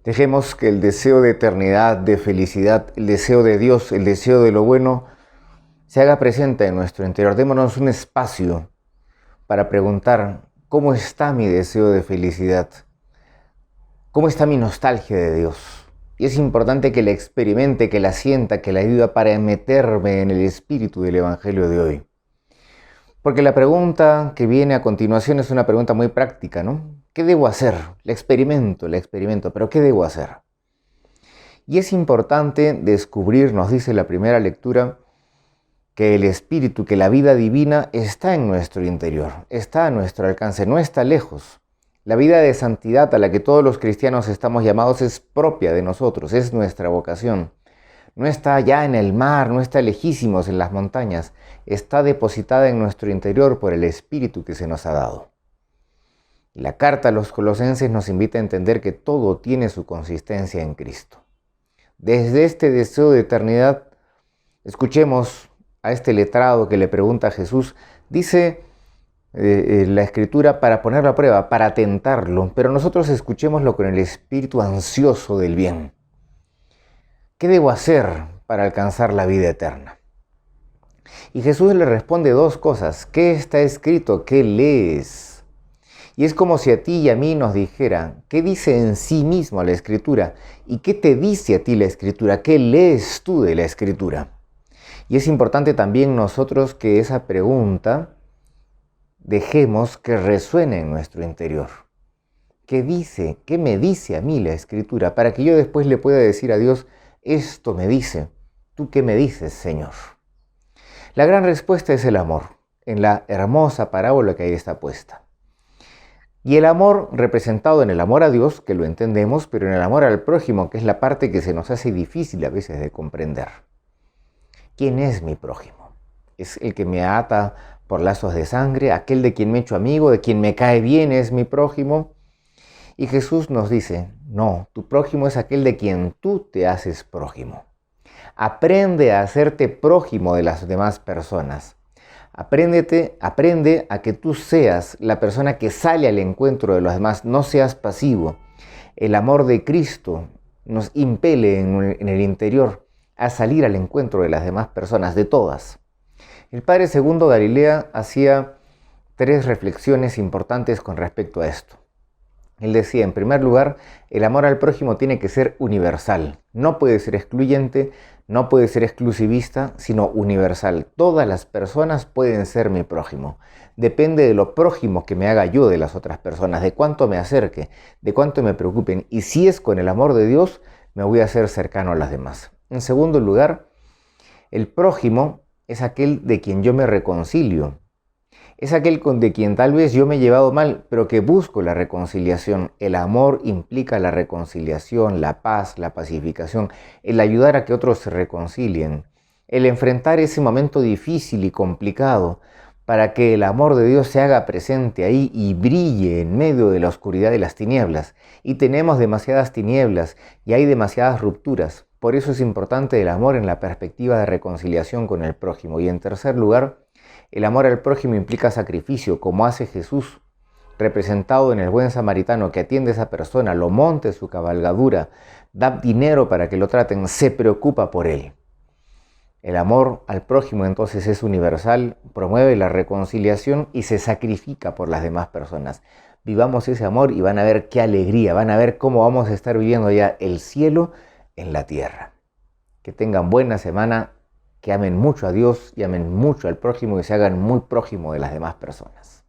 Dejemos que el deseo de eternidad, de felicidad, el deseo de Dios, el deseo de lo bueno, se haga presente en nuestro interior. Démonos un espacio para preguntar, ¿cómo está mi deseo de felicidad? ¿Cómo está mi nostalgia de Dios? Y es importante que la experimente, que la sienta, que la viva para meterme en el espíritu del Evangelio de hoy. Porque la pregunta que viene a continuación es una pregunta muy práctica, ¿no? ¿Qué debo hacer? La experimento, pero ¿qué debo hacer? Y es importante descubrir, nos dice la primera lectura, que el espíritu, que la vida divina está en nuestro interior, está a nuestro alcance, no está lejos. La vida de santidad a la que todos los cristianos estamos llamados es propia de nosotros, es nuestra vocación. No está allá en el mar, no está lejísimos en las montañas, está depositada en nuestro interior por el Espíritu que se nos ha dado. Y la carta a los Colosenses nos invita a entender que todo tiene su consistencia en Cristo. Desde este deseo de eternidad, escuchemos a este letrado que le pregunta a Jesús, dice la Escritura para ponerlo a prueba, para tentarlo, pero nosotros escuchémoslo con el espíritu ansioso del bien. ¿Qué debo hacer para alcanzar la vida eterna? Y Jesús le responde dos cosas. ¿Qué está escrito? ¿Qué lees? Y es como si a ti y a mí nos dijera, ¿qué dice en sí mismo la Escritura? ¿Y qué te dice a ti la Escritura? ¿Qué lees tú de la Escritura? Y es importante también nosotros que esa pregunta dejemos que resuene en nuestro interior. ¿Qué dice? ¿Qué me dice a mí la Escritura? Para que yo después le pueda decir a Dios, esto me dice. ¿Tú qué me dices, Señor? La gran respuesta es el amor, en la hermosa parábola que ahí está puesta. Y el amor representado en el amor a Dios, que lo entendemos, pero en el amor al prójimo, que es la parte que se nos hace difícil a veces de comprender. ¿Quién es mi prójimo? ¿Es el que me ata por lazos de sangre? ¿Aquel de quien me he hecho amigo? ¿De quien me cae bien es mi prójimo? Y Jesús nos dice, no, tu prójimo es aquel de quien tú te haces prójimo. Aprende a hacerte prójimo de las demás personas. Aprende a que tú seas la persona que sale al encuentro de los demás, no seas pasivo. El amor de Cristo nos impele en el interior a salir al encuentro de las demás personas, de todas. El Padre Segundo Galilea hacía 3 reflexiones importantes con respecto a esto. Él decía, en primer lugar, el amor al prójimo tiene que ser universal. No puede ser excluyente, no puede ser exclusivista, sino universal. Todas las personas pueden ser mi prójimo. Depende de lo prójimo que me haga yo de las otras personas, de cuánto me acerque, de cuánto me preocupen. Y si es con el amor de Dios, me voy a hacer cercano a las demás. En segundo lugar, el prójimo es aquel de quien yo me reconcilio. Es aquel de quien tal vez yo me he llevado mal, pero que busco la reconciliación. El amor implica la reconciliación, la paz, la pacificación, el ayudar a que otros se reconcilien, el enfrentar ese momento difícil y complicado para que el amor de Dios se haga presente ahí y brille en medio de la oscuridad de las tinieblas. Y tenemos demasiadas tinieblas y hay demasiadas rupturas. Por eso es importante el amor en la perspectiva de reconciliación con el prójimo. Y en tercer lugar, el amor al prójimo implica sacrificio, como hace Jesús, representado en el buen samaritano que atiende a esa persona, lo monta en su cabalgadura, da dinero para que lo traten, se preocupa por él. El amor al prójimo entonces es universal, promueve la reconciliación y se sacrifica por las demás personas. Vivamos ese amor y van a ver qué alegría, van a ver cómo vamos a estar viviendo ya el cielo en la tierra. Que tengan buena semana. Que amen mucho a Dios y amen mucho al prójimo y se hagan muy prójimo de las demás personas.